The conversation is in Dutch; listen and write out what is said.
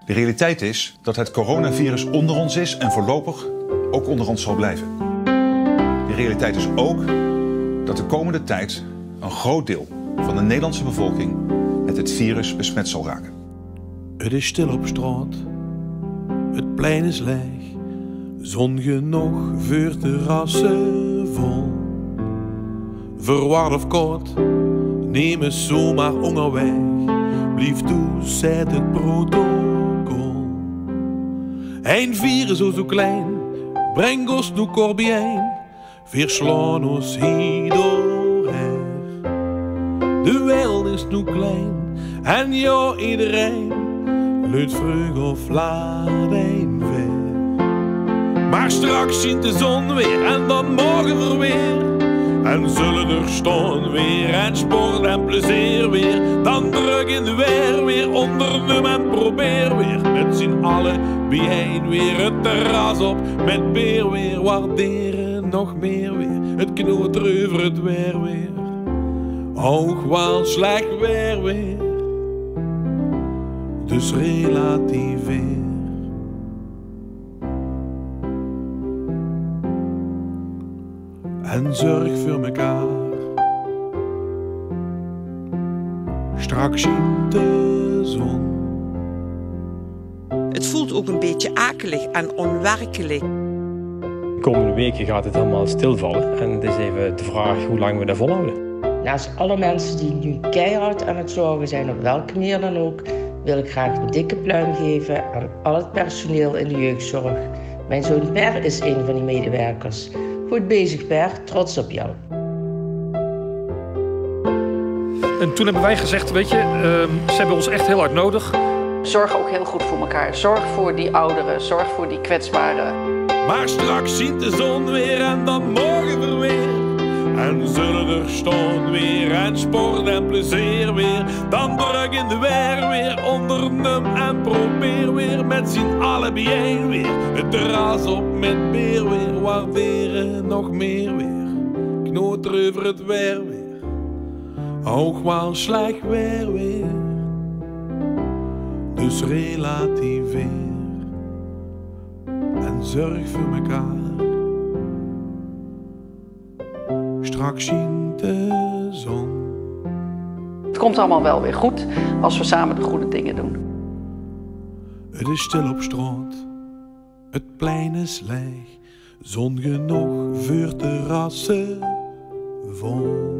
De realiteit is dat het coronavirus onder ons is en voorlopig ook onder ons zal blijven. De realiteit is ook dat de komende tijd een groot deel van de Nederlandse bevolking met het virus besmet zal raken. Het is stil op straat, het plein is leeg, zon genoeg voor terrassen vol. Verwaard of koud, neem eens zomaar onderweg, blijf toe, zet het protocol. Een virus zo klein, breng ons nu korbijn, verslaan ons hierdoorheen. De wereld is nu klein, en ja, iedereen luidt vroeg of laat een ver. Maar straks ziet de zon weer en dan morgen we weer. En zullen er staan weer en sport en plezier weer. Dan druk in de weer onderneem en probeer weer. Met z'n allen bijeen weer het terras op. Met beer weer waarderen nog meer weer. Het knoot over het weer weer. Ook wel slecht weer. Dus relativeer. En zorg voor mekaar. Straks in de zon. Het voelt ook een beetje akelig en onwerkelijk. De komende weken gaat het allemaal stilvallen. En het is even de vraag hoe lang we dat volhouden. Naast alle mensen die nu keihard aan het zorgen zijn, op welke manier dan ook, wil ik graag een dikke pluim geven aan al het personeel in de jeugdzorg. Mijn zoon Per is een van die medewerkers. Goed bezig, Per. Trots op jou. En toen hebben wij gezegd, weet je, ze hebben ons echt heel hard nodig. Zorg ook heel goed voor elkaar. Zorg voor die ouderen. Zorg voor die kwetsbaren. Maar straks ziet de zon weer en dan morgen we weer. En zullen er staan weer en sport en plezier weer. Dan druk in de weer onderneem en probeer weer. Met z'n allen bijeen weer. Het terras op met beer weer. Waarderen nog meer weer. Knoot over het weer. Ook wel slecht weer. Dus relativeer. En zorg voor mekaar. Straks zien de zon. Het komt allemaal wel weer goed als we samen de goede dingen doen. Het is stil op straat, het plein is leeg, zon genoeg voor terrassen vol.